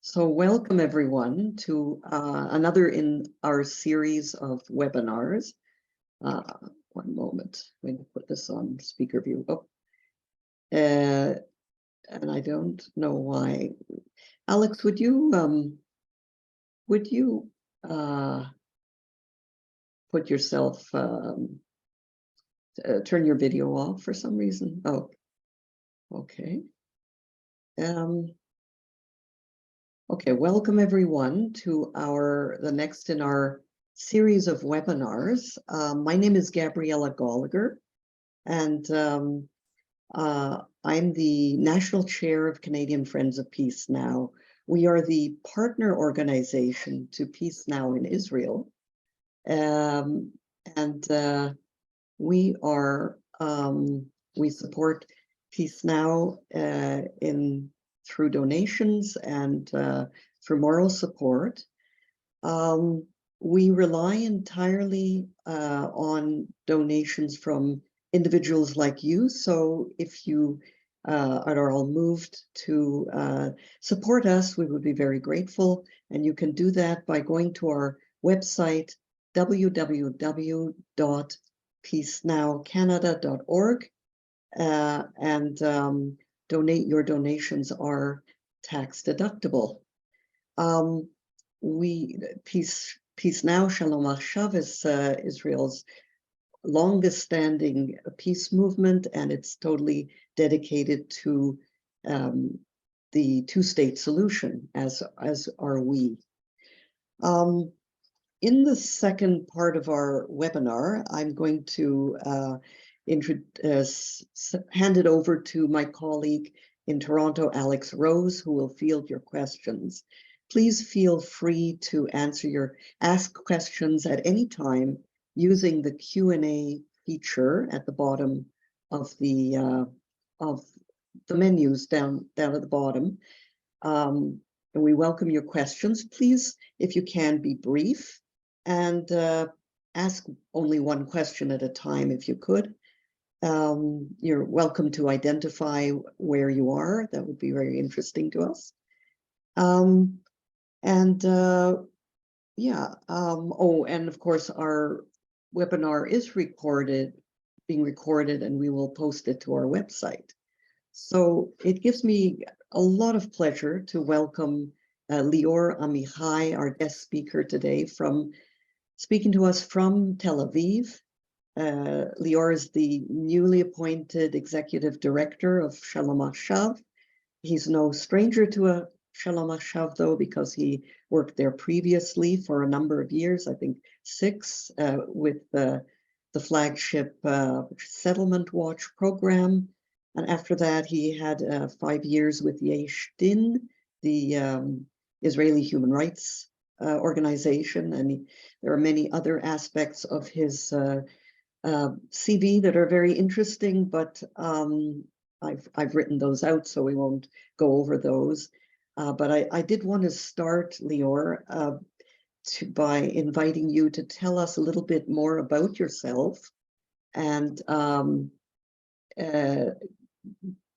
So welcome everyone to another in our series of webinars. One moment, I'm going to put this on speaker view. And I don't know why. Alex, would you put yourself, turn your video off for some reason? Oh, okay. Okay, welcome everyone to the next in our series of webinars. My name is Gabriella Gallagher, and I'm the National Chair of Canadian Friends of Peace Now. We are the partner organization to Peace Now in Israel. We support Peace Now through donations and through moral support. We rely entirely on donations from individuals like you. So if you are all moved to support us, we would be very grateful. And you can do that by going to our website, www.peacenowcanada.org, and your donations are tax deductible. Peace Now, Shalomashov is Israel's longest standing peace movement, and it's totally dedicated to the two-state solution, as are we. In the second part of our webinar, I'm going to hand it over to my colleague in Toronto, Alex Rose, who will field your questions. Please feel free to ask questions at any time using the Q&A feature at the bottom of the menus down at the bottom. And we welcome your questions. Please, if you can, be brief and ask only one question at a time if you could. You're welcome to identify where you are. That would be very interesting to us. And of course, our webinar is being recorded, and we will post it to our website. So it gives me a lot of pleasure to welcome Lior Amihai, our guest speaker today, speaking to us from Tel Aviv. Lior is the newly appointed executive director of Shalomashov. He's no stranger to Shalomashov, though, because he worked there previously for a number of years, I think 6, with the flagship Settlement Watch program. And after that, he had 5 years with Yesh Din, the Israeli human rights organization. And there are many other aspects of his CV that are very interesting, but I've written those out, so we won't go over those. But I did want to start, Lior, by inviting you to tell us a little bit more about yourself, and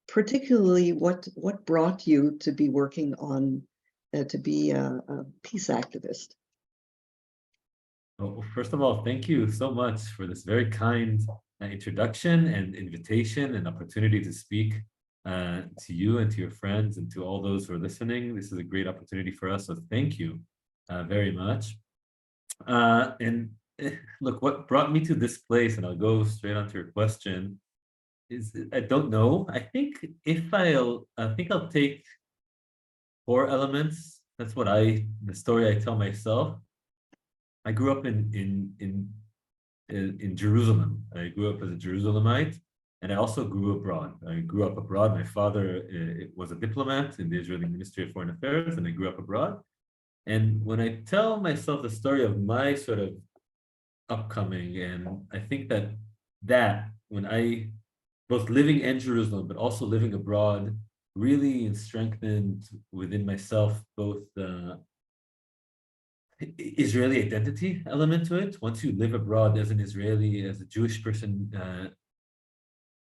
particularly what brought you to be working on to be a peace activist. Well, first of all, thank you so much for this very kind introduction and invitation and opportunity to speak to you and to your friends and to all those who are listening. This is a great opportunity for us, so thank you very much. And look, what brought me to this place, and I'll go straight on to your question, is I don't know. I think I'll take 4 elements. That's the story I tell myself. I grew up in Jerusalem. I grew up as a Jerusalemite, and I also grew abroad. I grew up abroad. My father was a diplomat in the Israeli Ministry of Foreign Affairs, and I grew up abroad. And when I tell myself the story of my sort of upcoming, and I think that when I, both living in Jerusalem, but also living abroad, really strengthened within myself both the Israeli identity element to it. Once you live abroad as an Israeli, as a Jewish person,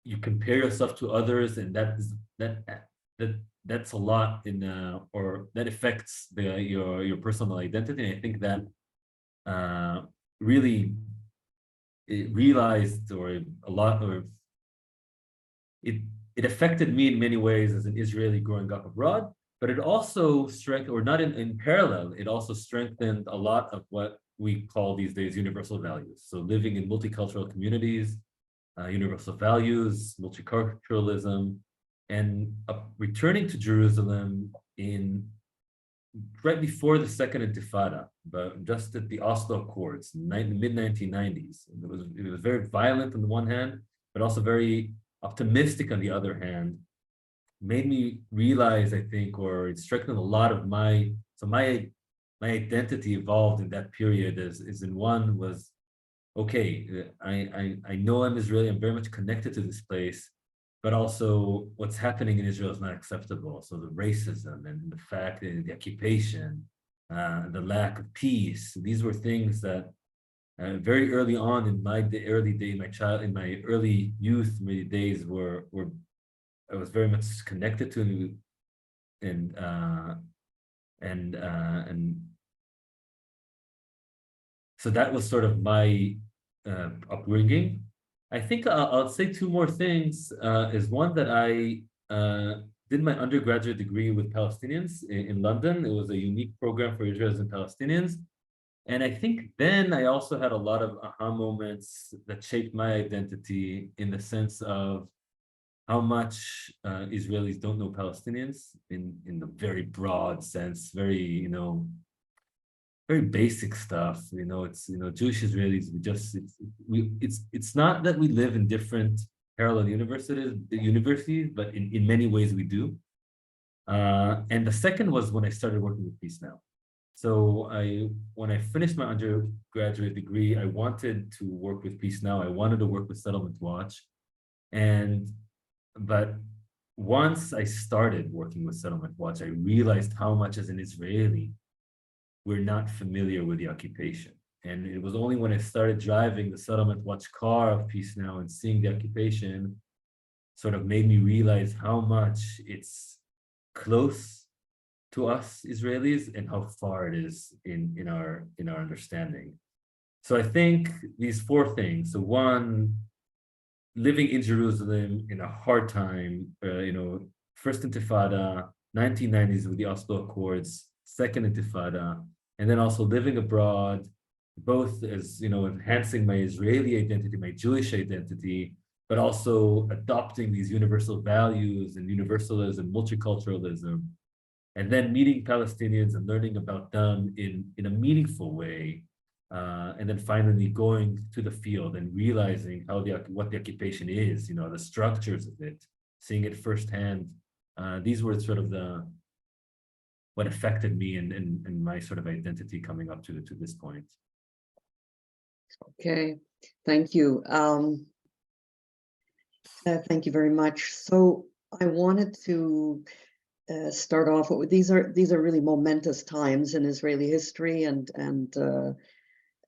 you compare yourself to others, and that that's a lot in or that affects your personal identity. And I think that really it realized or a lot or it affected me in many ways as an Israeli growing up abroad, but it also strengthened, or not in parallel, it also strengthened a lot of what we call these days universal values. So living in multicultural communities, universal values, multiculturalism, and returning to Jerusalem in right before the Second Intifada, but just at the Oslo Accords, mid-1990s. It was very violent on the one hand, but also very optimistic on the other hand. Made me realize, I think, or it strengthened a lot of my identity evolved in that period. Is in one was, okay, I know I'm Israeli. I'm very much connected to this place, but also what's happening in Israel is not acceptable. So the racism and the fact that the occupation, the lack of peace, these were things that very early on in my early youth, my days were I was very much connected to, and so that was sort of my upbringing. I think I'll say two more things. Is one that I did my undergraduate degree with Palestinians in London. It was a unique program for Israelis and Palestinians. And I think then I also had a lot of aha moments that shaped my identity in the sense of how much Israelis don't know Palestinians in the very broad sense, very, very basic stuff. It's, Jewish Israelis, it's not that we live in different parallel universities, but in many ways we do. And the second was when I started working with Peace Now. So when I finished my undergraduate degree, I wanted to work with Peace Now. I wanted to work with Settlement Watch. But once I started working with Settlement Watch, I realized how much as an Israeli, we're not familiar with the occupation. And it was only when I started driving the Settlement Watch car of Peace Now and seeing the occupation sort of made me realize how much it's close to us Israelis and how far it is in our understanding. So I think these four things. So one, living in Jerusalem in a hard time, first Intifada, 1990s with the Oslo Accords, second Intifada, and then also living abroad, both as, enhancing my Israeli identity, my Jewish identity, but also adopting these universal values and universalism, multiculturalism, and then meeting Palestinians and learning about them in a meaningful way. And then finally going to the field and realizing what the occupation is, the structures of it, seeing it firsthand. These were sort of what affected me and my sort of identity coming up to this point. Okay, thank you. Thank you very much. So I wanted to start off with these are really momentous times in Israeli history, and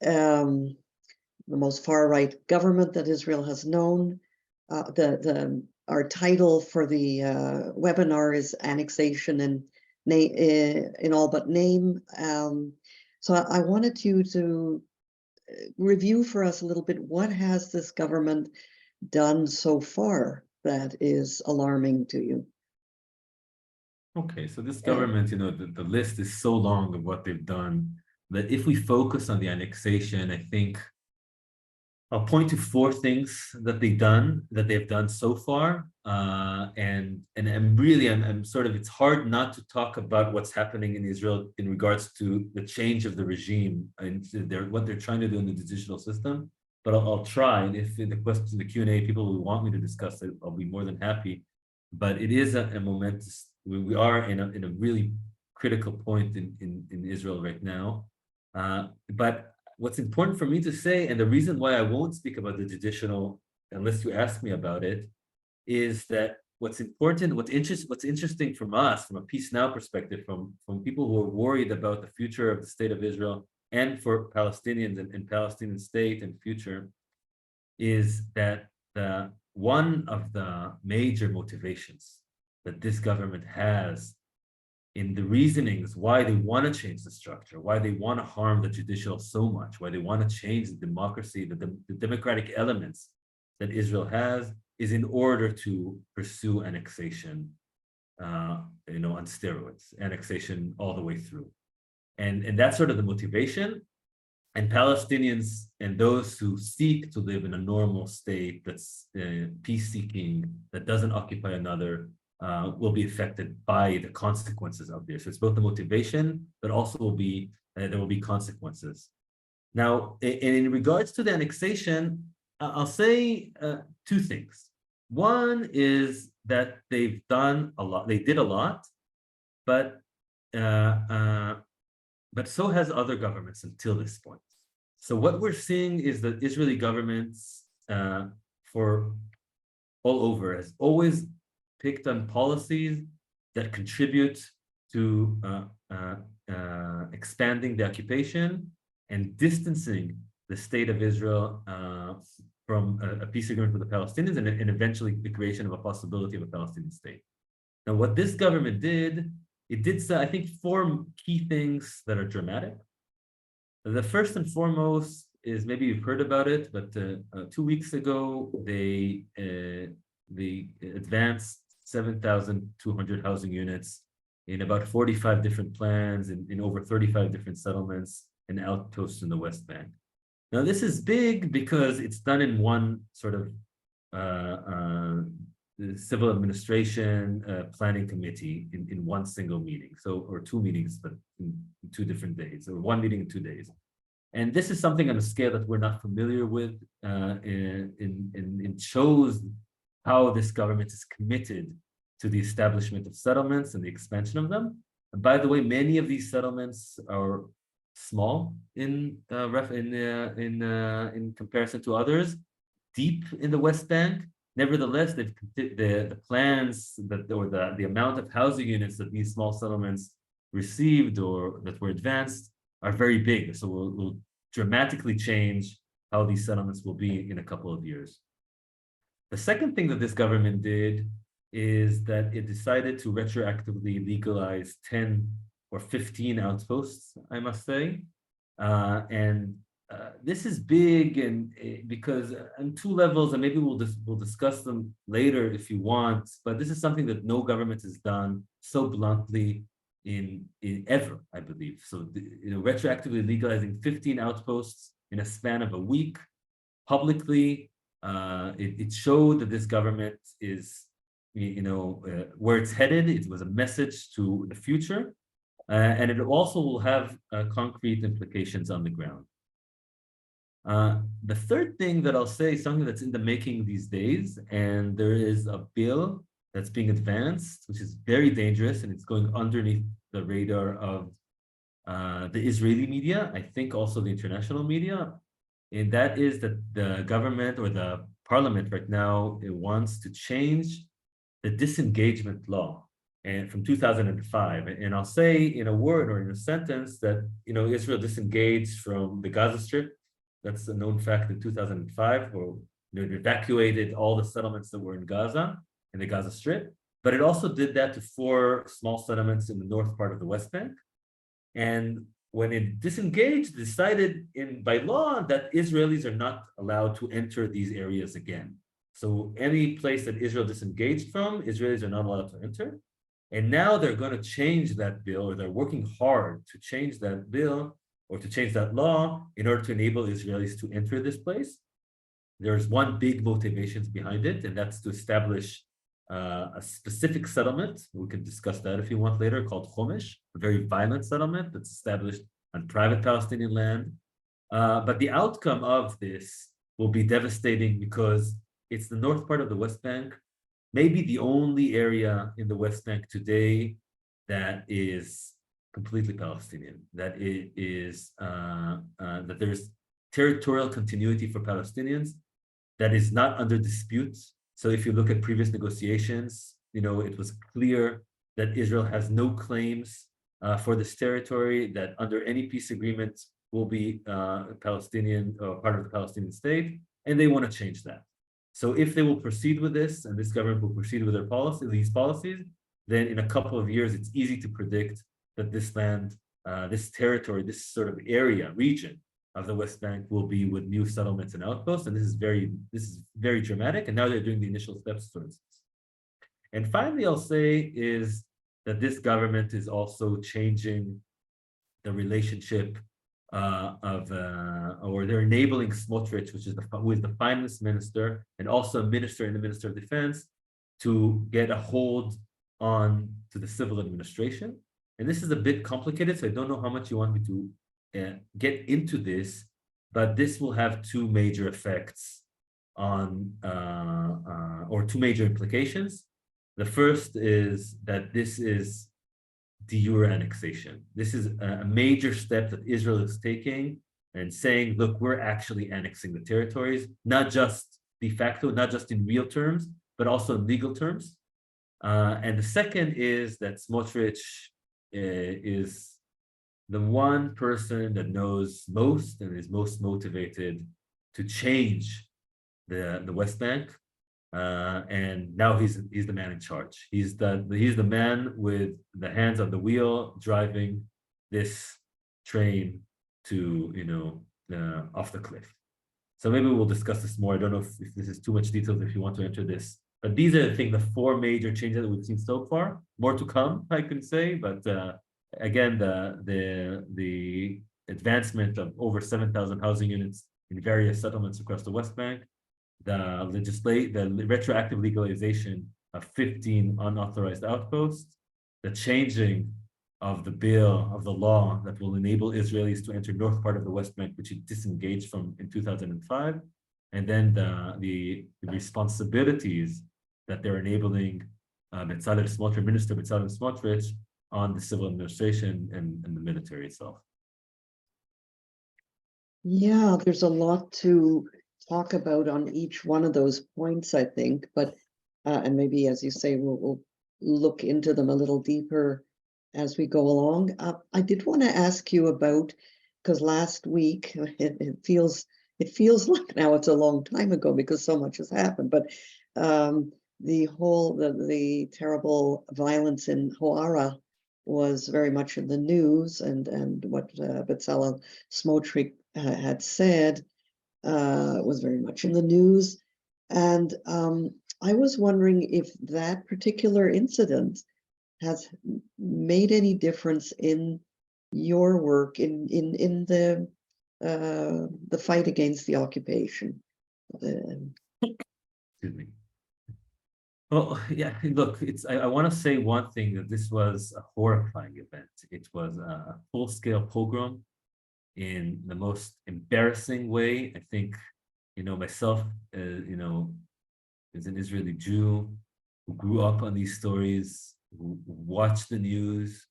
the most far-right government that Israel has known. Our title for the webinar is Annexation in all but name. So I wanted you to review for us a little bit, what has this government done so far that is alarming to you? Okay, so this government, the list is so long of what they've done that if we focus on the annexation, I think I'll point to four things that they've done so far. And I'm sort of, it's hard not to talk about what's happening in Israel in regards to the change of the regime and what they're trying to do in the judicial system. But I'll try, and if in the Q&A people will want me to discuss it, I'll be more than happy. But it is a momentous, we are in a really critical point in Israel right now. But what's important for me to say, and the reason why I won't speak about the judicial unless you ask me about it, is that what's interesting from us, from a Peace Now perspective, from people who are worried about the future of the state of Israel and for Palestinians and Palestinian state and future, is that one of the major motivations that this government has in the reasonings why they want to change the structure, why they want to harm the judicial so much, why they want to change the democracy, the democratic elements that Israel has, is in order to pursue annexation, on steroids, annexation all the way through. And that's sort of the motivation. And Palestinians and those who seek to live in a normal state that's peace-seeking, that doesn't occupy another, will be affected by the consequences of this. It's both the motivation, but also there will be consequences. Now, in regards to the annexation, I'll say two things. One is that they've done a lot. They did a lot, but so has other governments until this point. So what we're seeing is that Israeli governments for all over has always picked on policies that contribute to expanding the occupation and distancing the state of Israel from a peace agreement with the Palestinians and eventually the creation of a possibility of a Palestinian state. Now, what this government did, it did, I think, four key things that are dramatic. The first and foremost is, maybe you've heard about it, but 2 weeks ago, they advanced 7,200 housing units in about 45 different plans in over 35 different settlements and outposts in the West Bank. Now, this is big because it's done in one sort of civil administration planning committee in one single meeting, or two meetings, but in 2 different days, or one meeting in 2 days. And this is something on a scale that we're not familiar with. It shows how this government is committed to the establishment of settlements and the expansion of them. And by the way, many of these settlements are small in comparison to others, deep in the West Bank. Nevertheless, the plans or the amount of housing units that these small settlements received or that were advanced are very big. So will dramatically change how these settlements will be in a couple of years. The second thing that this government did is that it decided to retroactively legalize 10 or 15 outposts, I must say. This is big, and because on 2 levels, and maybe we'll discuss them later if you want, but this is something that no government has done so bluntly in ever, I believe. So retroactively legalizing 15 outposts in a span of a week publicly, it showed that this government is where it's headed. It was a message to the future, and it also will have concrete implications on the ground. The third thing that I'll say is something that's in the making these days, and there is a bill that's being advanced, which is very dangerous, and it's going underneath the radar of the Israeli media, I think also the international media, and that is that the government or the parliament right now, it wants to change the disengagement law and from 2005. And I'll say in a word or in a sentence that Israel disengaged from the Gaza Strip. That's a known fact in 2005, where it evacuated all the settlements that were in Gaza, in the Gaza Strip. But it also did that to 4 small settlements in the north part of the West Bank. And when it disengaged, it decided by law that Israelis are not allowed to enter these areas again. So any place that Israel disengaged from, Israelis are not allowed to enter. And now they're going to change that bill, or they're working hard to change that bill or to change that law in order to enable Israelis to enter this place. There's one big motivation behind it, and that's to establish a specific settlement. We can discuss that if you want later, called Chomesh, a very violent settlement that's established on private Palestinian land. But the outcome of this will be devastating because it's the north part of the West Bank, maybe the only area in the West Bank today that is completely Palestinian, that it is that there's territorial continuity for Palestinians that is not under dispute. So if you look at previous negotiations, it was clear that Israel has no claims for this territory, that under any peace agreement will be Palestinian, part of the Palestinian state, and they want to change that. So if they will proceed with this, and this government will proceed with their these policies, then in a couple of years, it's easy to predict that this land, this territory, this sort of region of the West Bank will be with new settlements and outposts. And this is very dramatic. And now they're doing the initial steps towards this. And finally, I'll say is that this government is also changing the relationship or they're enabling Smotrich, who is the finance minister and also a minister in the Minister of Defense, to get a hold on to the civil administration. And this is a bit complicated, so I don't know how much you want me to get into this, but this will have two major effects on, or two major implications. The first is that this is de jure annexation. This is a major step that Israel is taking and saying, look, we're actually annexing the territories, not just de facto, not just in real terms, but also in legal terms. And the second is that Smotrich is the one person that knows most and is most motivated to change the West Bank. And now he's the man in charge. He's the man with the hands on the wheel driving this train to off the cliff. So maybe we'll discuss this more. I don't know if this is too much detail if you want to enter this. But these are, I think, the four major changes that we've seen so far. More to come, I can say. But again, the advancement of over 7,000 housing units in various settlements across the West Bank, the retroactive legalization of 15 unauthorized outposts, the changing of the law that will enable Israelis to enter north part of the West Bank, which it disengaged from in 2005, and then the responsibilities that they're enabling Minister Bezalel Smotrich on the civil administration and the military itself. Yeah, there's a lot to talk about on each one of those points, I think, but and maybe, as you say, we'll look into them a little deeper as we go along. I did want to ask you about, because last week it feels like now it's a long time ago because so much has happened, but the terrible violence in Hawara was very much in the news, and what Bezalel Smotrich had said was very much in the news. And I was wondering if that particular incident has made any difference in your work in the fight against the occupation. Excuse me. Well, yeah, look, I want to say one thing, that this was a horrifying event. It was a full-scale pogrom in the most embarrassing way. I think, myself, as an Israeli Jew who grew up on these stories, who watched the news,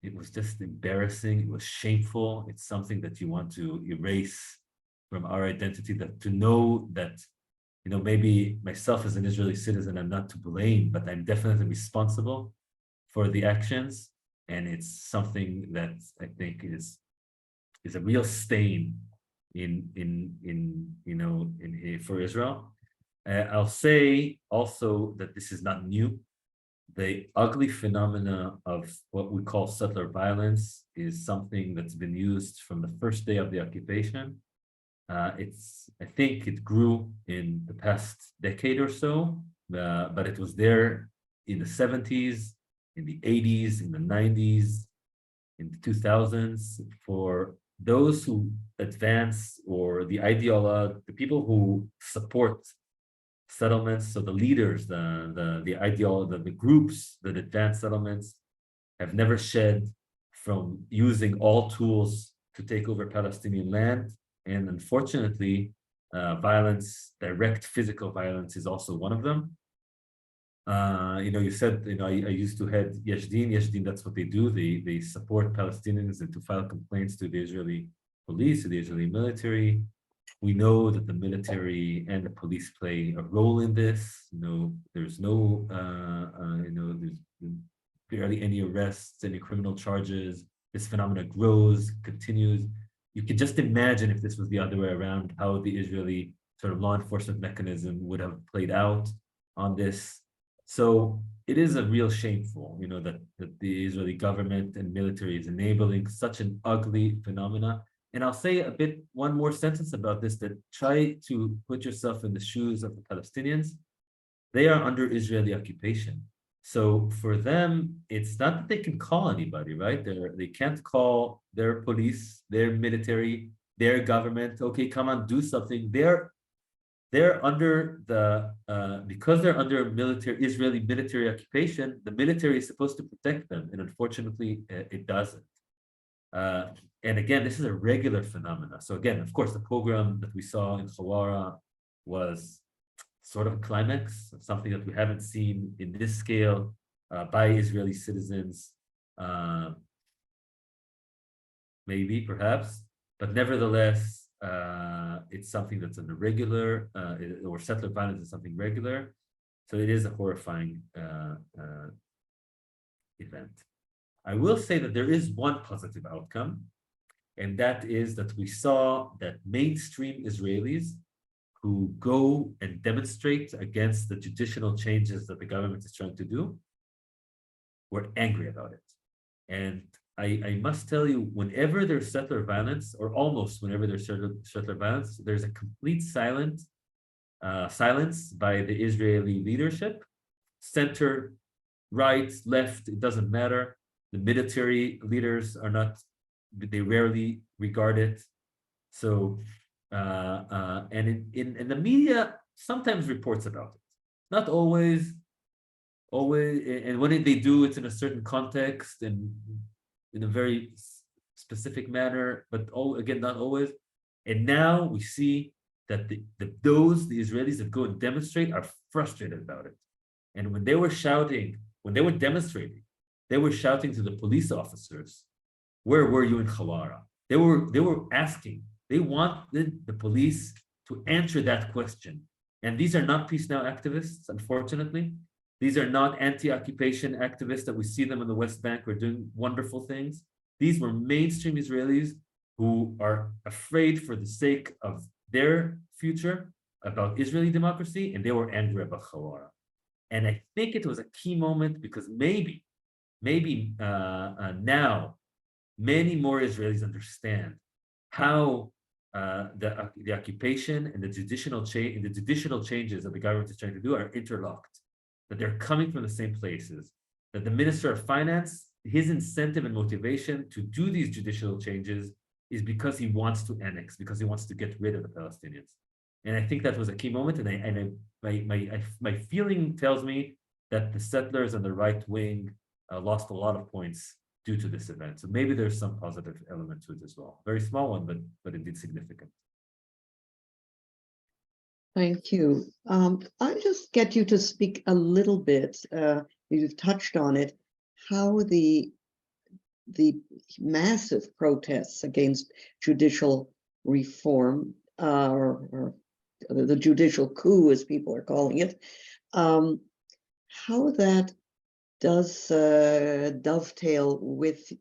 it was just embarrassing. It was shameful. It's something that you want to erase from our identity, that to know that, maybe myself as an Israeli citizen, I'm not to blame, but I'm definitely responsible for the actions. And it's something that I think is a real stain for Israel. I'll say also that this is not new. The ugly phenomena of what we call settler violence is something that's been used from the first day of the occupation. I think it grew in the past decade or so, but it was there in the 70s, in the 80s, in the 90s, in the 2000s, for those who advance, or the people who support settlements. So the leaders, the groups that advance settlements have never shed from using all tools to take over Palestinian land. And unfortunately, direct physical violence is also one of them. You said, I used to head Yesh Din, that's what they do. They support Palestinians and to file complaints to the Israeli police, to the Israeli military. We know that the military and the police play a role in this. There's barely any arrests, any criminal charges. This phenomena grows, continues. You could just imagine if this was the other way around, how the Israeli sort of law enforcement mechanism would have played out on this. So it is a real shameful, that the Israeli government and military is enabling such an ugly phenomena. And I'll say one more sentence about this, that try to put yourself in the shoes of the Palestinians. They are under Israeli occupation. So for them, it's not that they can call anybody, right? They can't call their police, their military, their government, okay, come on, do something. They're under because they're under Israeli military occupation, the military is supposed to protect them, and unfortunately, it doesn't. And again, this is a regular phenomena. So again, of course, the pogrom that we saw in Hawara was sort of a climax, something that we haven't seen in this scale by Israeli citizens, maybe, perhaps, but nevertheless, it's something that's an irregular, or settler violence is something regular. So it is a horrifying event. I will say that there is one positive outcome, and that is that we saw that mainstream Israelis who go and demonstrate against the judicial changes that the government is trying to do were angry about it. And I must tell you, whenever there's settler violence, or almost whenever there's settler violence, there's a complete silence by the Israeli leadership, center, right, left, it doesn't matter. The military leaders are not, they rarely regard it. So, and in the media sometimes reports about it, not always, and when they do, it's in a certain context and in a very specific manner, but again, not always. And now we see that the Israelis that go and demonstrate are frustrated about it. And when they were shouting, when they were demonstrating, they were shouting to the police officers, "Where were you in Hawara?" They were asking, they wanted the police to answer that question. And these are not Peace Now activists, unfortunately. These are not anti-occupation activists that we see them in the West Bank who are doing wonderful things. These were mainstream Israelis who are afraid for the sake of their future about Israeli democracy, and they were angry about Hawara. And I think it was a key moment because maybe now many more Israelis understand how the occupation and the judicial changes that the government is trying to do are interlocked, that they're coming from the same places, that the Minister of Finance, his incentive and motivation to do these judicial changes is because he wants to annex, because he wants to get rid of the Palestinians. And I think that was a key moment. And my feeling tells me that the settlers on the right wing lost a lot of points due to this event. So maybe there's some positive element to it as well. Very small one, but indeed significant. Thank you. I'll just get you to speak a little bit, you've touched on it, how the massive protests against judicial reform, or the judicial coup, as people are calling it, how that does dovetail with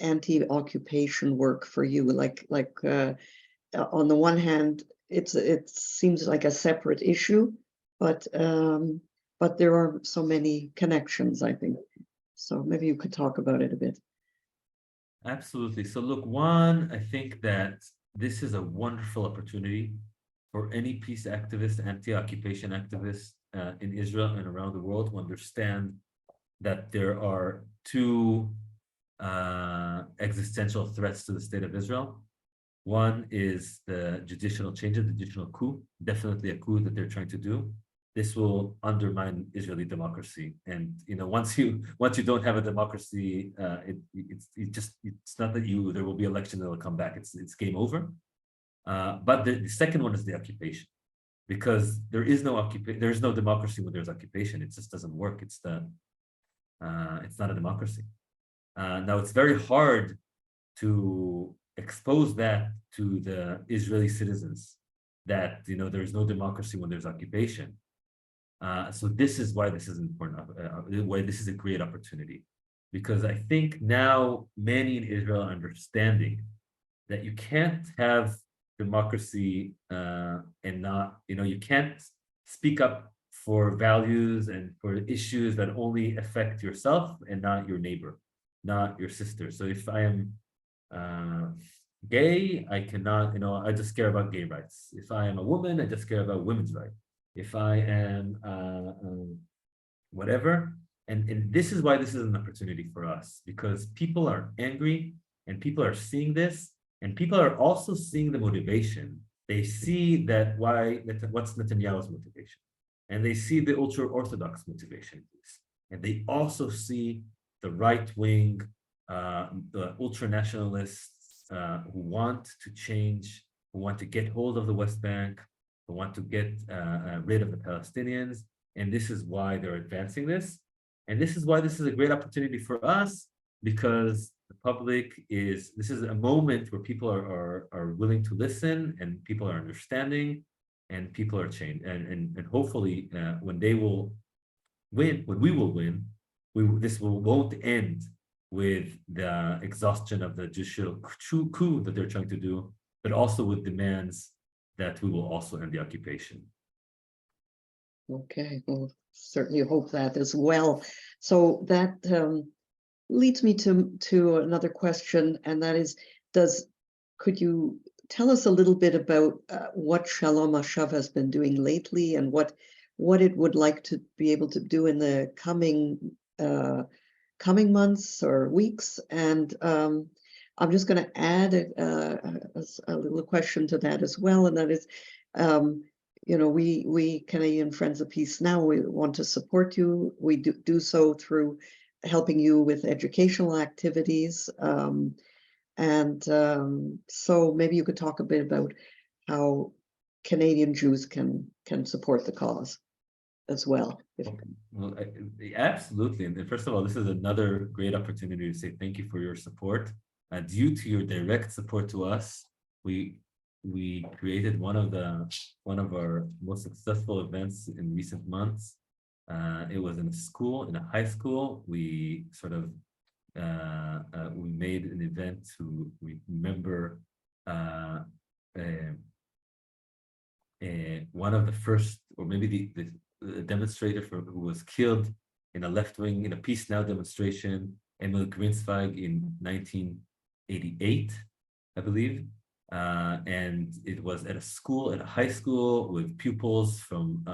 anti-occupation work for you. Like on the one hand, it seems like a separate issue, but there are so many connections, I think. So maybe you could talk about it a bit. Absolutely. So look, one, I think that this is a wonderful opportunity for any peace activist, anti-occupation activist in Israel and around the world to understand that there are two existential threats to the state of Israel. One is the judicial changes, the judicial coup, definitely a coup that they're trying to do. This will undermine Israeli democracy. And once you don't have a democracy, it's not that there will be election that will come back. It's game over. But the second one is the occupation, because there is no democracy when there's occupation. It just doesn't work. It's not a democracy. Now it's very hard to expose that to the Israeli citizens that there's no democracy when there's occupation. So this is why this is important. Why this is a great opportunity, because I think now many in Israel are understanding that you can't have democracy and not, you can't speak up for values and for issues that only affect yourself and not your neighbor, not your sister. So if I am gay, I cannot, I just care about gay rights. If I am a woman, I just care about women's rights. If I am whatever, and this is why this is an opportunity for us, because people are angry and people are seeing this, and people are also seeing the motivation. They see that what's Netanyahu's motivation, and they see the ultra-Orthodox motivation, and they also see the right-wing, the ultra-nationalists who want to change, who want to get hold of the West Bank, who want to get rid of the Palestinians, and this is why they're advancing this. And this is why this is a great opportunity for us, because the public this is a moment where people are willing to listen, and people are understanding, and people are changed. And hopefully when they will win, when we will win, this won't end with the exhaustion of the judicial coup that they're trying to do, but also with demands that we will also end the occupation. Okay, well, certainly hope that as well. So that leads me to another question, and that is, could you tell us a little bit about what Shalomashov has been doing lately, and what it would like to be able to do in the coming months or weeks? And I'm just going to add a little question to that as well, and that is, we Canadian Friends of Peace Now, we want to support you. We do so through helping you with educational activities. So maybe you could talk a bit about how Canadian Jews can support the cause as well. Well, absolutely. And first of all, this is another great opportunity to say thank you for your support. Due to your direct support to us, we created one of our most successful events in recent months. It was in a high school. We sort of we made an event to remember one of the first, or maybe the demonstrator who was killed in a left-wing, in a Peace Now demonstration, Emil Grinsweig, in 1988, I believe. And it was at a high school with pupils from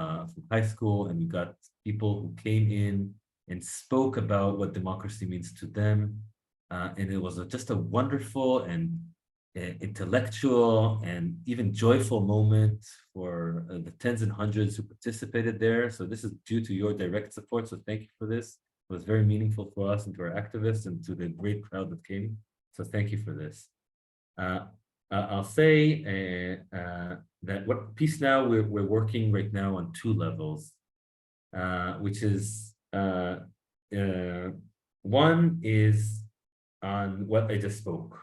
high school, and we got people who came in and spoke about what democracy means to them. And it was just a wonderful and intellectual and even joyful moment for the tens and hundreds who participated there. So this is due to your direct support. So thank you for this. It was very meaningful for us and to our activists and to the great crowd that came. So thank you for this. I'll say that what Peace Now, we're working right now on two levels, which is one is on what I just spoke.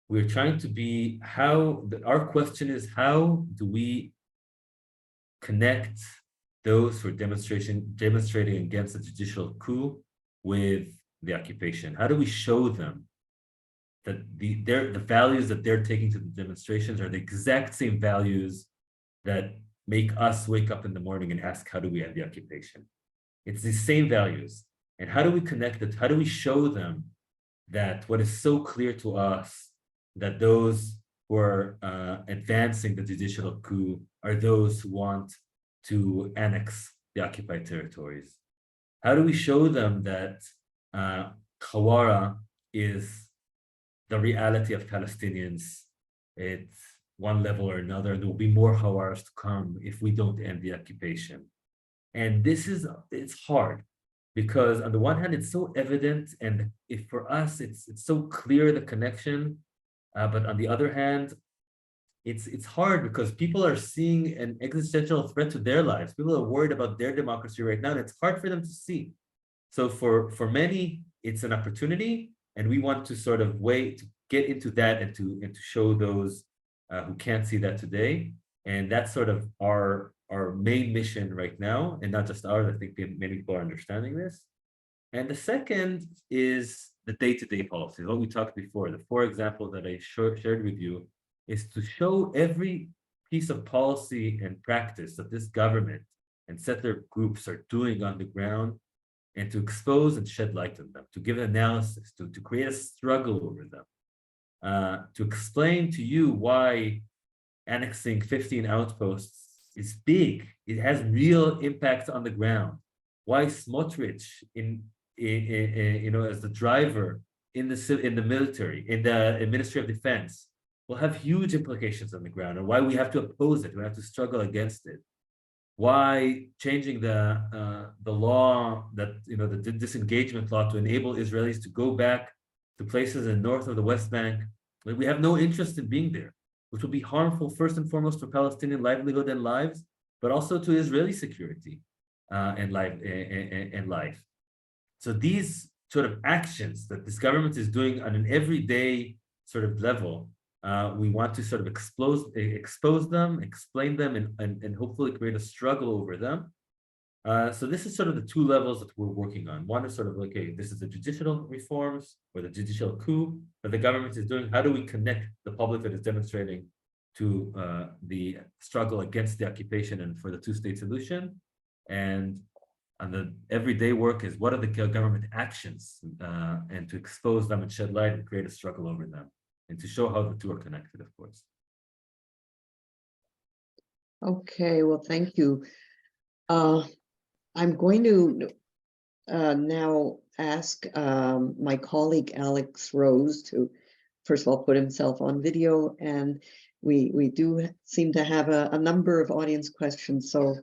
We're trying to be our question is, how do we connect those who are demonstrating against the judicial coup with the occupation? How do we show them that the values that they're taking to the demonstrations are the exact same values that make us wake up in the morning and ask, how do we end the occupation? It's the same values. And how do we connect it? How do we show them that what is so clear to us, that those who are advancing the judicial coup are those who want to annex the occupied territories? How do we show them that Hawara is the reality of Palestinians? It's one level or another, and there will be more Hawaras to come if we don't end the occupation. And it's hard, because on the one hand, it's so evident, and if for us, it's so clear, the connection, but on the other hand, it's hard because people are seeing an existential threat to their lives. People are worried about their democracy right now, and it's hard for them to see. So for many, it's an opportunity, and we want to sort of get into that and to show those who can't see that today. And that's sort of our main mission right now, and not just ours. I think many people are understanding this. And the second is the day-to-day policies, what we talked before, the 4 examples that I shared with you. is to show every piece of policy and practice that this government and settler groups are doing on the ground, and to expose and shed light on them, to give analysis, to create a struggle over them, to explain to you why annexing 15 outposts is big. It has real impact on the ground. Why Smotrich as the driver in the military, in the Ministry of Defense, will have huge implications on the ground, and why we have to oppose it. We have to struggle against it. Why changing the law that the disengagement law to enable Israelis to go back to places in north of the West Bank, like we have no interest in being there, which will be harmful first and foremost for Palestinian livelihood and lives, but also to Israeli security and life. So these sort of actions that this government is doing on an everyday sort of level, we want to sort of expose them, explain them, and hopefully create a struggle over them. So this is sort of the two levels that we're working on. One is sort of like, okay, this is the judicial reforms or the judicial coup that the government is doing. How do we connect the public that is demonstrating to the struggle against the occupation and for the two-state solution? And the everyday work is what are the government actions and to expose them and shed light and create a struggle over them, and to show how the two are connected, of course. Okay, well, thank you. I'm going to now ask my colleague Alex Rose to, first of all, put himself on video, and we do seem to have a number of audience questions, so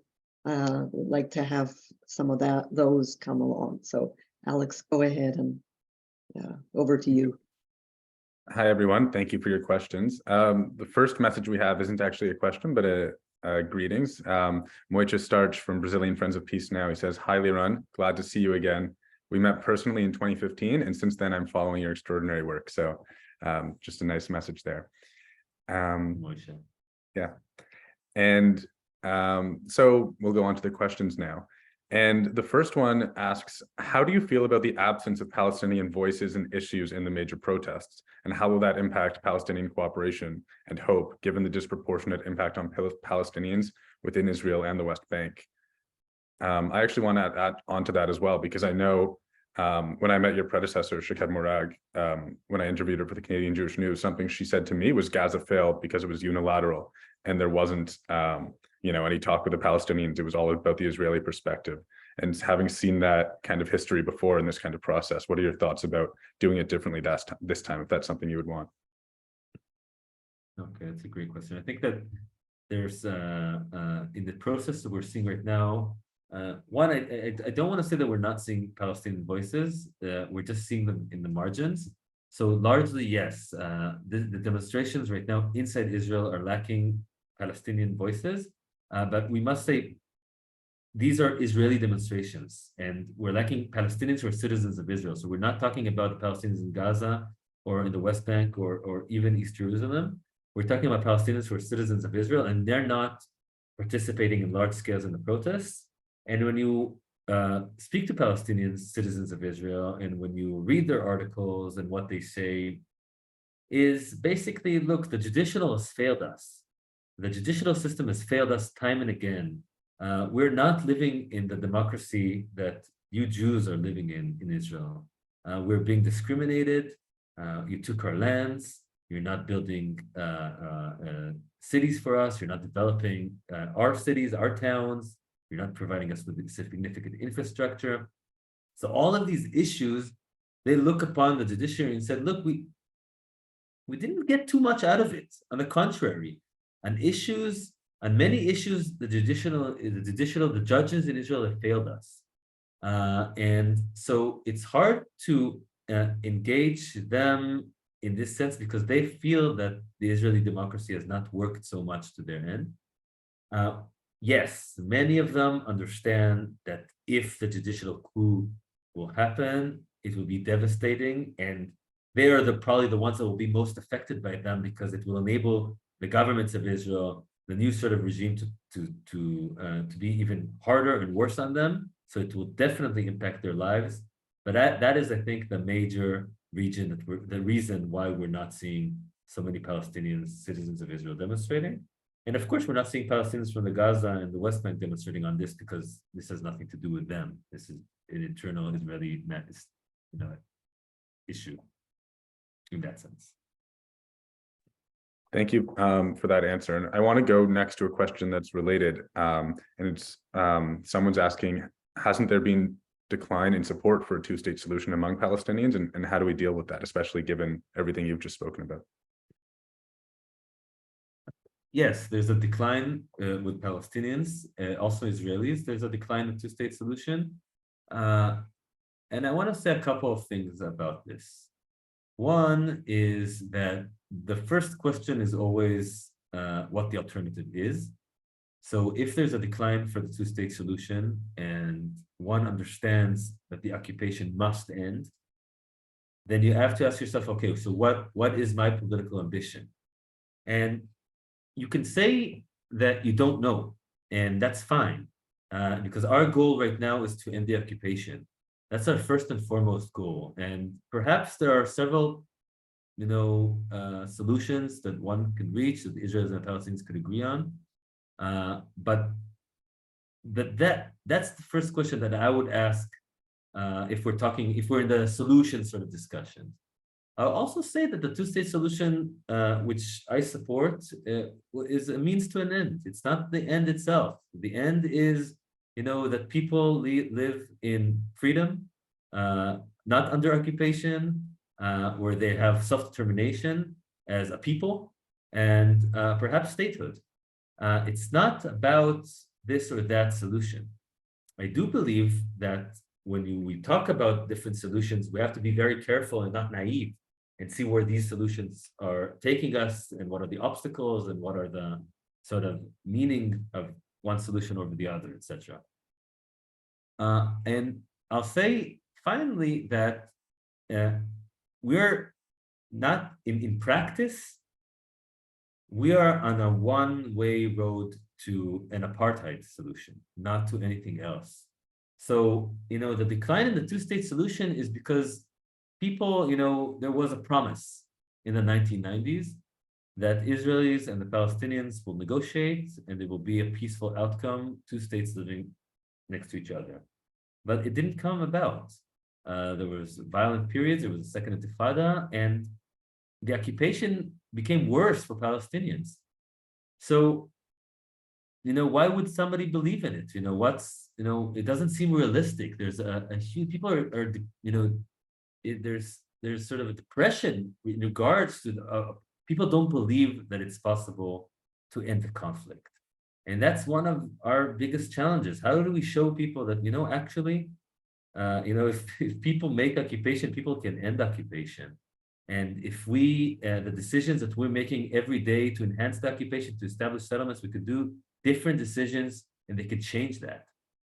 we'd like to have some of those come along. So Alex, go ahead, and over to you. Hi, everyone. Thank you for your questions. The first message we have isn't actually a question, but a greetings. Moicha Starch from Brazilian Friends of Peace Now. He says, "Hi, Liran. Glad to see you again. We met personally in 2015, and since then I'm following your extraordinary work." So just a nice message there. Moicha. Yeah. And so we'll go on to the questions now. And the first one asks, how do you feel about the absence of Palestinian voices and issues in the major protests? And how will that impact Palestinian cooperation and hope, given the disproportionate impact on Palestinians within Israel and the West Bank? I actually want to add on to that as well, because I know when I met your predecessor, Shaked Morag, when I interviewed her for the Canadian Jewish News, something she said to me was Gaza failed because it was unilateral and there wasn't any talk with the Palestinians. It was all about the Israeli perspective. And having seen that kind of history before in this kind of process, what are your thoughts about doing it differently this time, if that's something you would want? Okay, that's a great question. I think that there's in the process that we're seeing right now, one, I don't want to say that we're not seeing Palestinian voices. We're just seeing them in the margins. So largely, yes, the demonstrations right now inside Israel are lacking Palestinian voices. But we must say these are Israeli demonstrations, and we're lacking Palestinians who are citizens of Israel. So we're not talking about the Palestinians in Gaza or in the West Bank or even East Jerusalem. We're talking about Palestinians who are citizens of Israel, and they're not participating in large scales in the protests. And when you speak to Palestinian citizens of Israel, and when you read their articles, and what they say is basically, look, the judicial has failed us. The judicial system has failed us time and again. We're not living in the democracy that you Jews are living in Israel. We're being discriminated. You took our lands. You're not building cities for us. You're not developing our cities, our towns. You're not providing us with significant infrastructure. So all of these issues, they look upon the judiciary and said, look, we didn't get too much out of it. On the contrary, on many issues, the judges in Israel have failed us. And so it's hard to engage them in this sense, because they feel that the Israeli democracy has not worked so much to their end. Yes, many of them understand that if the judicial coup will happen, it will be devastating, and they are probably the ones that will be most affected by them, because it will enable the governments of Israel, the new sort of regime, to be even harder and worse on them. So it will definitely impact their lives. But that is, I think, the major reason why we're not seeing so many Palestinians, citizens of Israel, demonstrating. And of course, we're not seeing Palestinians from the Gaza and the West Bank demonstrating on this because this has nothing to do with them. This is an internal Israeli, issue in that sense. Thank you for that answer. And I want to go next to a question that's related. And it's someone's asking, hasn't there been decline in support for a two-state solution among Palestinians? And how do we deal with that, especially given everything you've just spoken about? Yes, there's a decline with Palestinians, also Israelis. There's a decline of two-state solution. And I want to say a couple of things about this. One is that the first question is always what the alternative is. So if there's a decline for the two-state solution and one understands that the occupation must end, then you have to ask yourself, okay, so what is my political ambition? And you can say that you don't know, and that's fine, because our goal right now is to end the occupation. That's our first and foremost goal. And perhaps there are several solutions that one can reach that the Israelis and the Palestinians could agree on. But that's the first question that I would ask if we're in the solution sort of discussion. I'll also say that the two-state solution, which I support, is a means to an end. It's not the end itself. The end is, that people live in freedom, not under occupation, where they have self-determination as a people, and perhaps statehood. It's not about this or that solution. I do believe that when we talk about different solutions, we have to be very careful and not naive and see where these solutions are taking us and what are the obstacles and what are the sort of meaning of one solution over the other, etc. And I'll say finally that we're not in practice, we are on a one-way road to an apartheid solution, not to anything else. So, the decline in the two-state solution is because people, there was a promise in the 1990s that Israelis and the Palestinians will negotiate and there will be a peaceful outcome, two states living next to each other. But it didn't come about. There was violent periods, there was a second intifada, and the occupation became worse for Palestinians. So, why would somebody believe in it? It doesn't seem realistic. There's a huge, people are there's sort of a depression in regards to people don't believe that it's possible to end the conflict. And that's one of our biggest challenges. How do we show people that, actually, if people make occupation, people can end occupation. And if the decisions that we're making every day to enhance the occupation, to establish settlements, we could do different decisions and they could change that.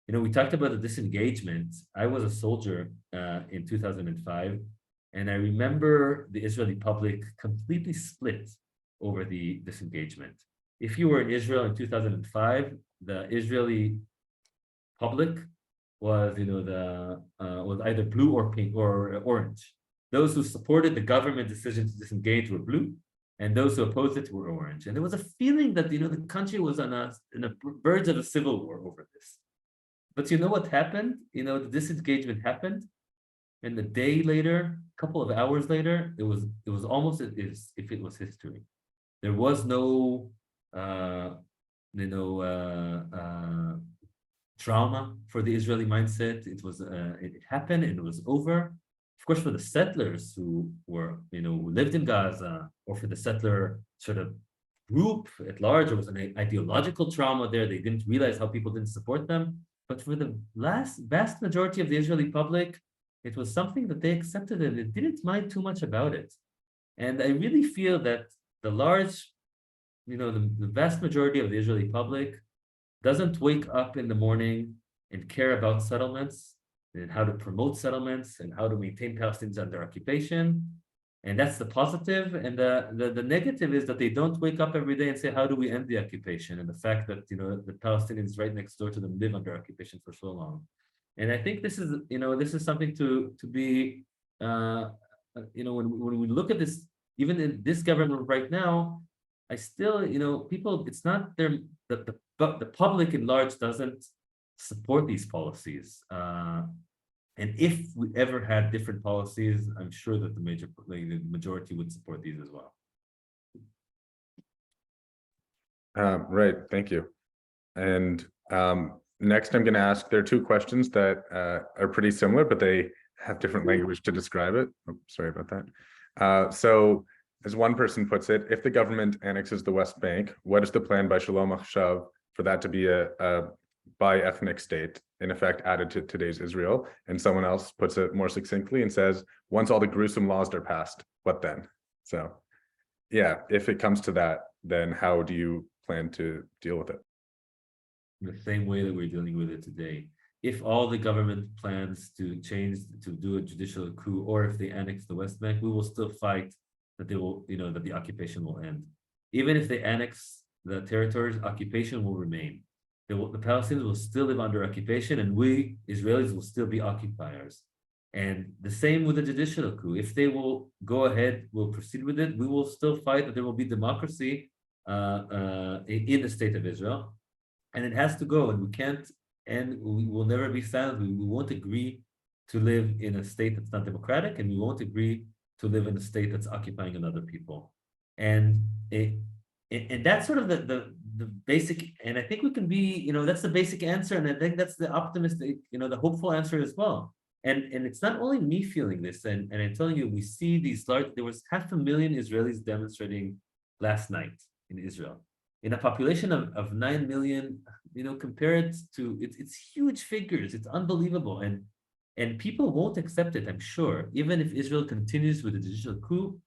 We talked about the disengagement. I was a soldier in 2005, and I remember the Israeli public completely split over the disengagement. If you were in Israel in 2005, the Israeli public was, was either blue or pink or orange. Those who supported the government decision to disengage were blue, and those who opposed it were orange. And there was a feeling that, the country was on the verge of a civil war over this. But what happened? The disengagement happened, and a day later, a couple of hours later, it was almost as if it was history. There was no, trauma for the Israeli mindset. It happened and it was over. Of course, for the settlers who were, who lived in Gaza, or for the settler sort of group at large, there was an ideological trauma there. They didn't realize how people didn't support them. But for the vast majority of the Israeli public, it was something that they accepted and they didn't mind too much about it. And I really feel that the vast majority of the Israeli public doesn't wake up in the morning and care about settlements and how to promote settlements and how to maintain Palestinians under occupation. And that's the positive. And the negative is that they don't wake up every day and say, how do we end the occupation? And the fact that, the Palestinians right next door to them live under occupation for so long. And I think this is something to be, when we look at this even in this government right now, I still, people, it's not their, the public at large doesn't support these policies. And if we ever had different policies, I'm sure that the majority would support these as well. Right, thank you. And next I'm going to ask, there are two questions that are pretty similar, but they have different language to describe it. Oh, sorry about that. So as one person puts it, if the government annexes the West Bank, what is the plan by Shalomashov for that to be a bi-ethnic state, in effect added to today's Israel? And someone else puts it more succinctly and says, once all the gruesome laws are passed, what then? So yeah, if it comes to that, then how do you plan to deal with it? The same way that we're dealing with it today. If all the government plans to do a judicial coup, or if they annex the West Bank, we will still fight that they will, that the occupation will end. Even if they annex the territories, occupation will remain. The Palestinians will still live under occupation, and we Israelis will still be occupiers. And the same with the judicial coup. If they will go ahead, we'll proceed with it, we will still fight that there will be democracy in the state of Israel. And it has to go, and we can't, and we will never be silent. We won't agree to live in a state that's not democratic, and we won't agree to live in a state that's occupying another people. And that's sort of the basic, and I think we can be, that's the basic answer, and I think that's the optimistic, the hopeful answer as well. And it's not only me feeling this, and I'm telling you, we see these there was 500,000 Israelis demonstrating last night in Israel. In a population of 9 million, compare it to, it's huge figures, it's unbelievable. And people won't accept it, I'm sure. Even if Israel continues with the judicial coup,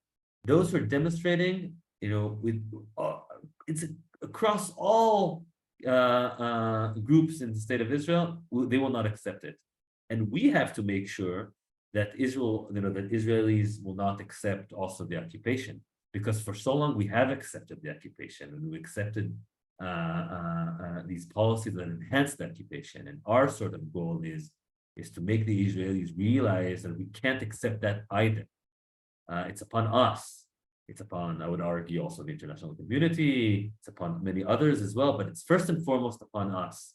those who are demonstrating, it's across all groups in the state of Israel, they will not accept it. And we have to make sure that that Israelis will not accept also the occupation. Because for so long we have accepted the occupation, and we accepted these policies that enhance the occupation. And our sort of goal is to make the Israelis realize that we can't accept that either. It's upon us. It's upon, I would argue, also the international community. It's upon many others as well, but it's first and foremost upon us.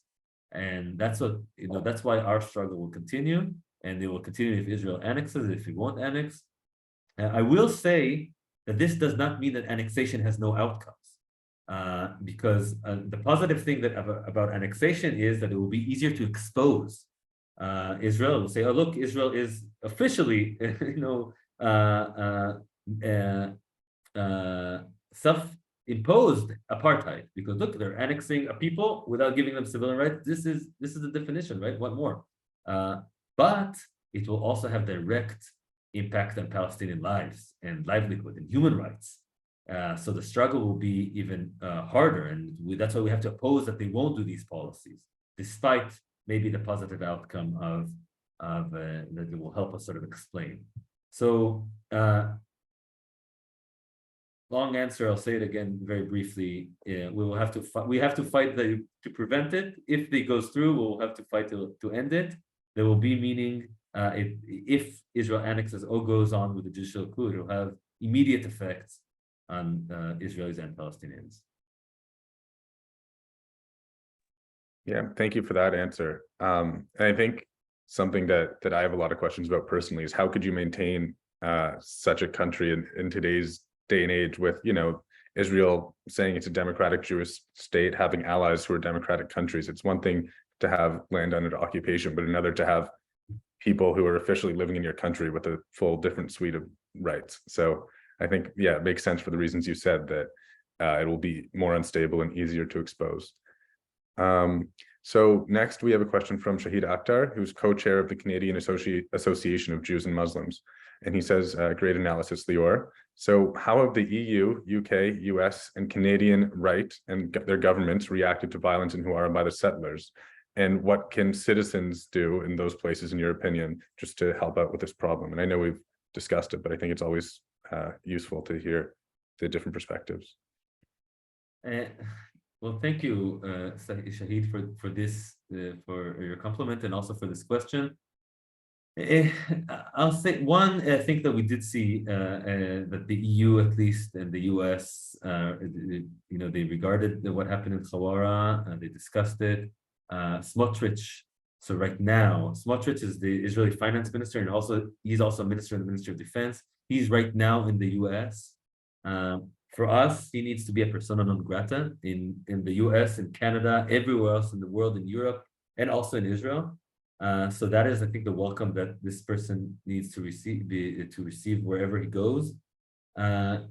And that's what, that's why our struggle will continue, and it will continue if Israel annexes, if we won't annex. I will say that this does not mean that annexation has no outcomes, because the positive thing about annexation is that it will be easier to expose Israel. Will say, oh, look, Israel is officially, self-imposed apartheid, because look, they're annexing a people without giving them civilian rights. This is the definition, right? What more? But it will also have direct impact on Palestinian lives and livelihood and human rights. So the struggle will be even harder, and that's why we have to oppose that they won't do these policies, despite maybe the positive outcome of that it will help us sort of explain. So long answer, I'll say it again very briefly. We have to fight to prevent it. If it goes through, we'll have to fight to end it. There will be meaning. If Israel annexes or goes on with the judicial coup, it will have immediate effects on Israelis and Palestinians. Yeah, thank you for that answer. And I think something that I have a lot of questions about personally is how could you maintain such a country in today's day and age with, Israel saying it's a democratic Jewish state, having allies who are democratic countries. It's one thing to have land under occupation, but another to have people who are officially living in your country with a full different suite of rights. So I think, yeah, it makes sense for the reasons you said, that it will be more unstable and easier to expose. So next we have a question from Shahid Akhtar, who's co-chair of the Canadian Association of Jews and Muslims. And he says, great analysis, Lior. So how have the EU, UK, US, and Canadian right and their governments reacted to violence in Huara by the settlers? And what can citizens do in those places, in your opinion, just to help out with this problem? And I know we've discussed it, but I think it's always useful to hear the different perspectives. Well, thank you, Shahid, for this, for your compliment, and also for this question. I'll say one. I think that we did see that the EU, at least, and the US, they regarded what happened in Hawara. They discussed it. Smotrich. So right now, Smotrich is the Israeli finance minister, and he's also a minister in the Ministry of Defense. He's right now in the US. For us, he needs to be a persona non grata in the US, in Canada, everywhere else in the world, in Europe, and also in Israel. So that is, I think, the welcome that this person needs to receive wherever he goes. A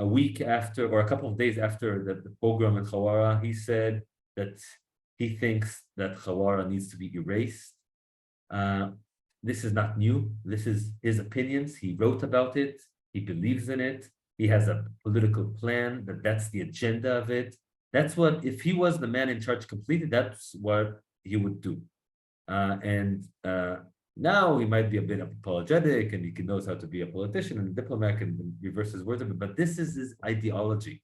week after, or a couple of days after the pogrom in Hawara, he said that he thinks that Hawara needs to be erased. This is not new. This is his opinions. He wrote about it. He believes in it. He has a political plan that's the agenda of it. That's what, if he was the man in charge completely, that's what he would do. Now he might be a bit apologetic, and he knows how to be a politician and a diplomat and reverse his words of it, but this is his ideology.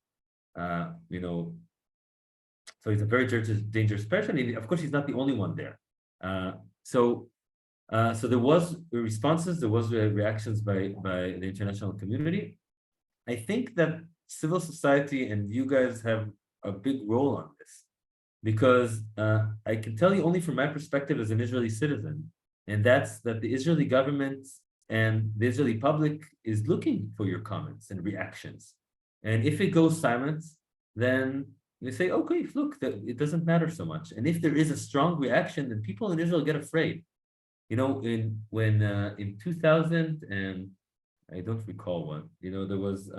So he's a very dangerous person. And of course, he's not the only one there. So there was responses, there was reactions by the international community. I think that civil society and you guys have a big role on this, because I can tell you only from my perspective as an Israeli citizen, and that's that the Israeli government and the Israeli public is looking for your comments and reactions. And if it goes silent, then they say, okay, look, it doesn't matter so much. And if there is a strong reaction, then people in Israel get afraid. In 2000, and I don't recall what, there was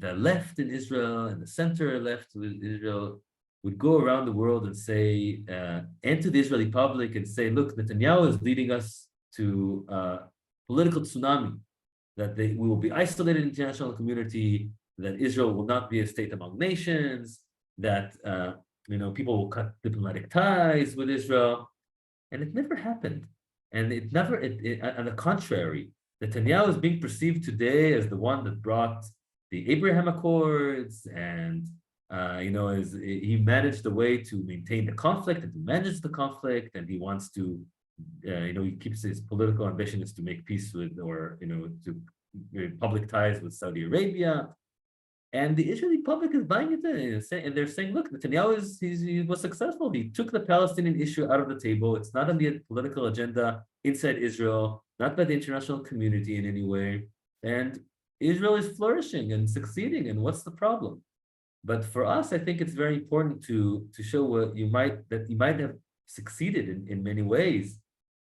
the left in Israel and the center left in Israel would go around the world and say, and to the Israeli public and say, look, Netanyahu is leading us to political tsunami, that we will be isolated in the international community, that Israel will not be a state among nations, that people will cut diplomatic ties with Israel. And it never happened. And on the contrary, Netanyahu is being perceived today as the one that brought the Abraham Accords, and he managed the way to maintain the conflict and to manage the conflict, and he wants to, he keeps his political ambition is to make peace with, or to public ties with Saudi Arabia. And the Israeli public is buying it, and they're saying, look, Netanyahu he was successful. He took the Palestinian issue out of the table. It's not on the political agenda inside Israel, not by the international community in any way. And Israel is flourishing and succeeding. And what's the problem? But for us, I think it's very important to show you might have succeeded in many ways,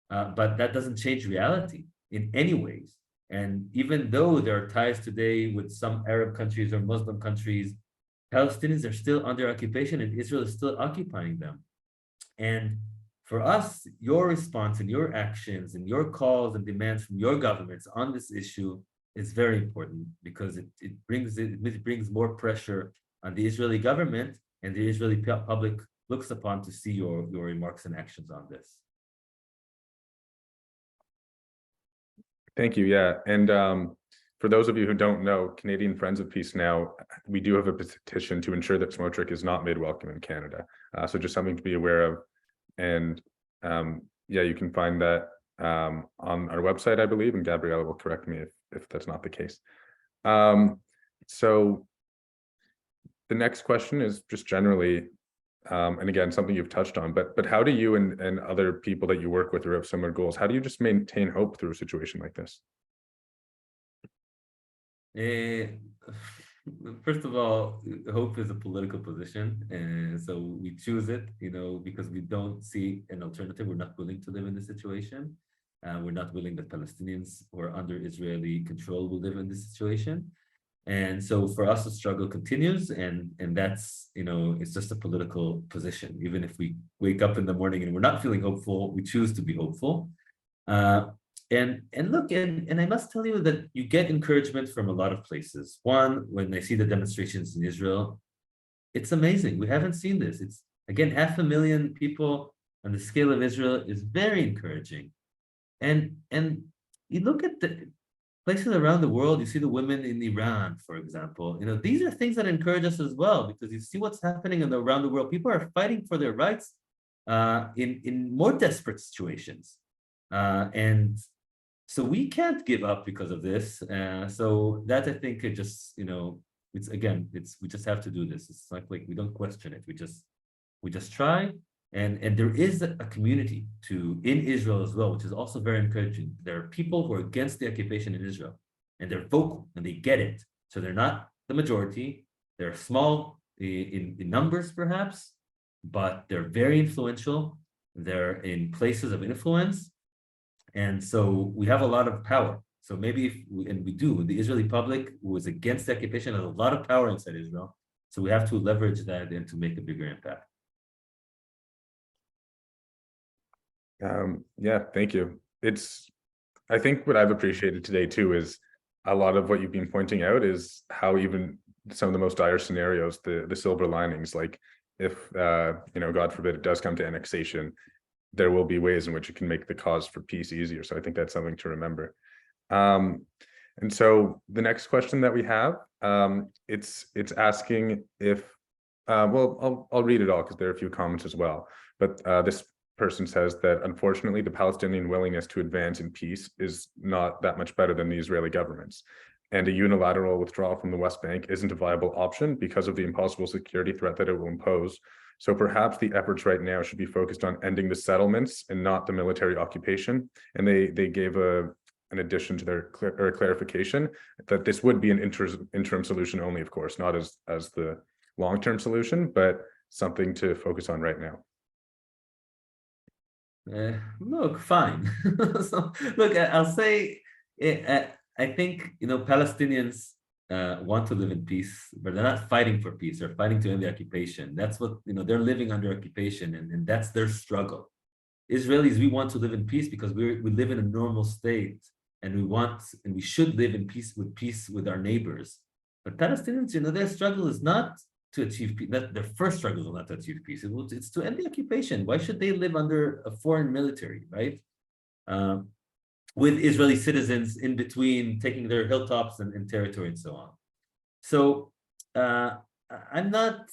but that doesn't change reality in any ways. And even though there are ties today with some Arab countries or Muslim countries, Palestinians are still under occupation and Israel is still occupying them. And for us, your response and your actions and your calls and demands from your governments on this issue is very important, because it brings more pressure on the Israeli government, and the Israeli public looks upon to see your remarks and actions on this. Thank you. Yeah. And for those of you who don't know, Canadian Friends of Peace now, we do have a petition to ensure that Smotrich is not made welcome in Canada. So just something to be aware of. And you can find that on our website, I believe, and Gabriella will correct me if that's not the case. So the next question is just generally, and again, something you've touched on, but how do you and other people that you work with who have similar goals, how do you just maintain hope through a situation like this? First of all, hope is a political position, and so we choose it, because we don't see an alternative. We're not willing to live in this situation. We're not willing that Palestinians who are under Israeli control will live in this situation. And so for us, the struggle continues, and that's, it's just a political position. Even if we wake up in the morning and we're not feeling hopeful, we choose to be hopeful. And look, and I must tell you that you get encouragement from a lot of places. One, when I see the demonstrations in Israel, it's amazing. We haven't seen this. It's, again, 500,000 people on the scale of Israel is very encouraging. And you look at the places around the world, you see the women in Iran, for example. These are things that encourage us as well, because you see what's happening around the world. People are fighting for their rights in more desperate situations. And so we can't give up because of this. So that I think it just, it's we just have to do this. It's like we don't question it. We just try. And there is a community in Israel as well, which is also very encouraging. There are people who are against the occupation in Israel, and they're vocal and they get it. So they're not the majority. They're small in numbers, perhaps, but they're very influential. They're in places of influence. And so we have a lot of power. So maybe the Israeli public who is against the occupation has a lot of power inside Israel. So we have to leverage that and to make a bigger impact. Yeah, thank you. I think what I've appreciated today too is a lot of what you've been pointing out is how even some of the most dire scenarios, the silver linings, like if God forbid it does come to annexation, there will be ways in which it can make the cause for peace easier. So I think that's something to remember. And so the next question that we have, it's asking if, well, I'll read it all because there are a few comments as well. But this person says that unfortunately, the Palestinian willingness to advance in peace is not that much better than the Israeli government's. And a unilateral withdrawal from the West Bank isn't a viable option because of the impossible security threat that it will impose. So perhaps the efforts right now should be focused on ending the settlements and not the military occupation. And they gave an addition to their clarification that this would be an interim solution only, of course, not as the long-term solution, but something to focus on right now. Look, fine. So, look, I'll say, I think, Palestinians want to live in peace, but they're not fighting for peace. They're fighting to end the occupation. That's what, they're living under occupation, and that's their struggle. Israelis, we want to live in peace because we live in a normal state, and we should live in peace with our neighbors. But Palestinians, their struggle is not to achieve peace. Their first struggle is not to achieve peace. It's to end the occupation. Why should they live under a foreign military, right? With Israeli citizens in between, taking their hilltops and territory and so on. So I'm not,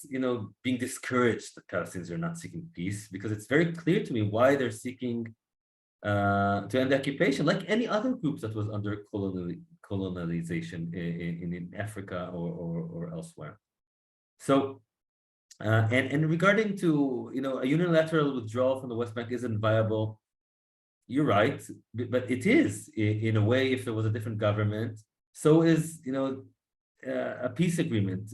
being discouraged that Palestinians are not seeking peace, because it's very clear to me why they're seeking to end the occupation, like any other groups that was under colonialization in Africa or elsewhere. So, and regarding to, a unilateral withdrawal from the West Bank isn't viable. You're right, but it is in a way. If there was a different government, so is a peace agreement.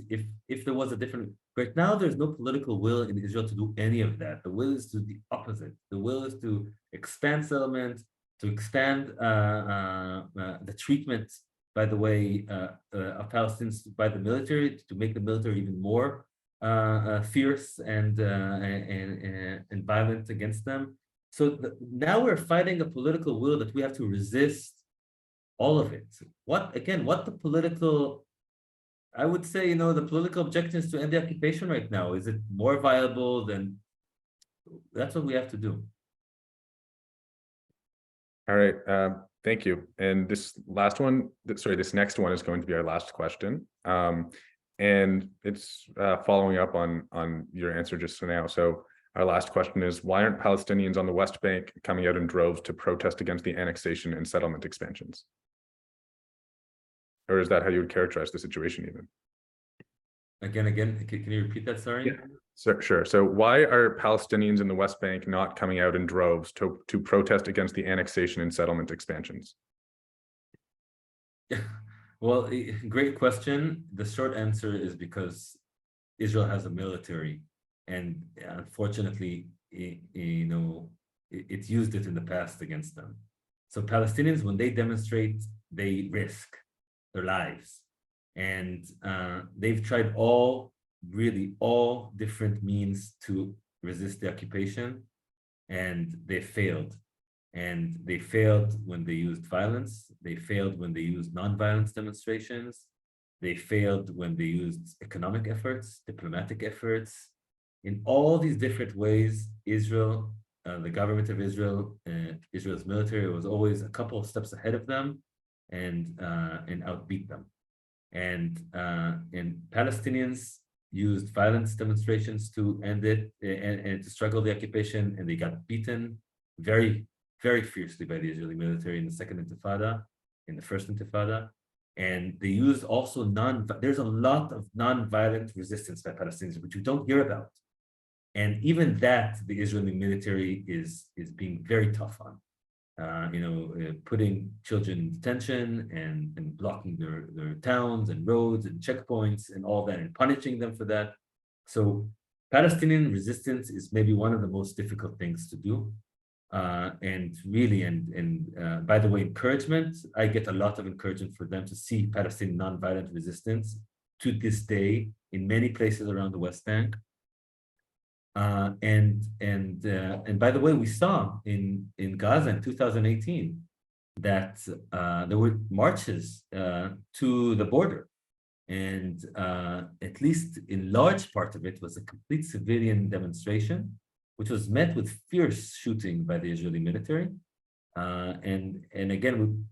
If there was a different, right now there's no political will in Israel to do any of that. The will is to the opposite. The will is to expand settlement, to expand the treatment, by the way, of Palestinians by the military, to make the military even more fierce and violent against them. So now we're fighting a political will that we have to resist all of it. What the political, I would say, the political objective is to end the occupation right now. Is it more viable than, that's what we have to do. All right, thank you. And this next one is going to be our last question. And it's following up on your answer just now. So our last question is, why aren't Palestinians on the West Bank coming out in droves to protest against the annexation and settlement expansions? Or is that how you would characterize the situation even? Again, can you repeat that, sorry? Yeah. Sure. So why are Palestinians in the West Bank not coming out in droves to protest against the annexation and settlement expansions? Well, great question. The short answer is because Israel has a military, and unfortunately, it used it in the past against them. So Palestinians, when they demonstrate, they risk their lives, and they've tried all different means to resist the occupation, and they failed. And they failed when they used violence. They failed when they used non-violence demonstrations. They failed when they used economic efforts, diplomatic efforts. In all these different ways, Israel, the government of Israel, Israel's military was always a couple of steps ahead of them and outbeat them. And Palestinians, used violence demonstrations to end it and to struggle the occupation, and they got beaten very, very fiercely by the Israeli military in the Second Intifada, in the First Intifada. And they used also there's a lot of non-violent resistance by Palestinians, which we don't hear about. And even that, the Israeli military is being very tough on. Putting children in detention and blocking their towns and roads and checkpoints and all that, and punishing them for that. So Palestinian resistance is maybe one of the most difficult things to do. And really, by the way, encouragement, I get a lot of encouragement for them to see Palestinian nonviolent resistance to this day in many places around the West Bank. And by the way, we saw in Gaza in 2018 that there were marches to the border, and at least in large part of it was a complete civilian demonstration, which was met with fierce shooting by the Israeli military. And again,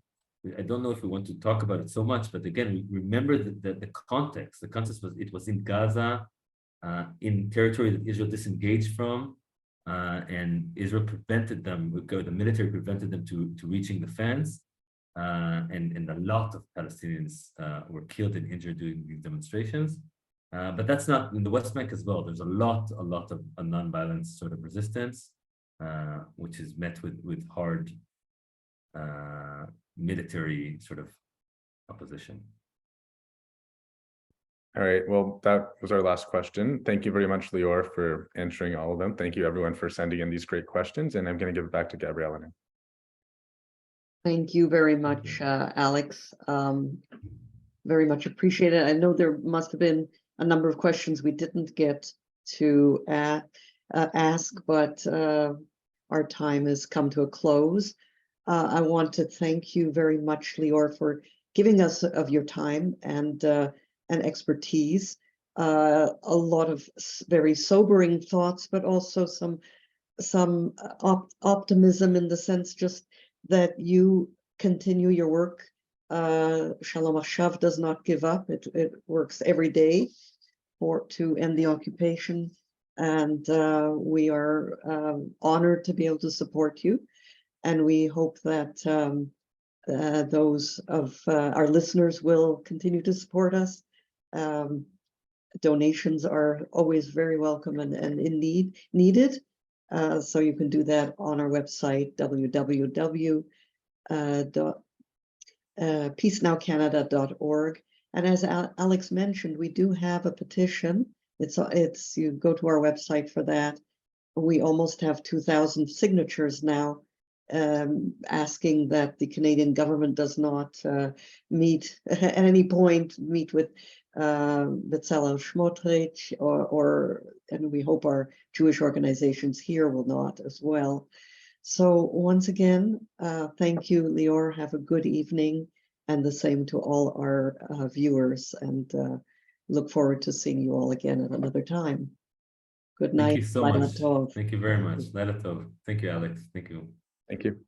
I don't know if we want to talk about it so much, but again, we remember that the context. The context was it was in Gaza. In territory that Israel disengaged from, and Israel prevented them, the military prevented them to reaching the fence, and a lot of Palestinians were killed and injured during these demonstrations. But that's not in the West Bank as well. There's a lot of a non-violent sort of resistance, which is met with hard military sort of opposition. All right, well, that was our last question. Thank you very much, Lior, for answering all of them. Thank you, everyone, for sending in these great questions. And I'm going to give it back to Gabriella now. Thank you very much, Alex. Very much appreciated. I know there must have been a number of questions we didn't get to ask, but our time has come to a close. I want to thank you very much, Lior, for giving us of your time and expertise, a lot of very sobering thoughts, but also some optimism in the sense just that you continue your work. Shalomashov does not give up. It works every day to end the occupation, and we are honored to be able to support you. And we hope that those of our listeners will continue to support us. Donations are always very welcome and needed. So you can do that on our website, www.peacenowcanada.org. And as Alex mentioned, we do have a petition. It's you go to our website for that. We almost have 2,000 signatures now, asking that the Canadian government does not meet at any point with Bezalel Smotrich, and we hope our Jewish organizations here will not as well. So once again, thank you, Lior. Have a good evening, and the same to all our viewers, and look forward to seeing you all again at another time. Good night. Thank you so much. Thank you very much. Laila Tov. Thank you, Alex. Thank you. Thank you.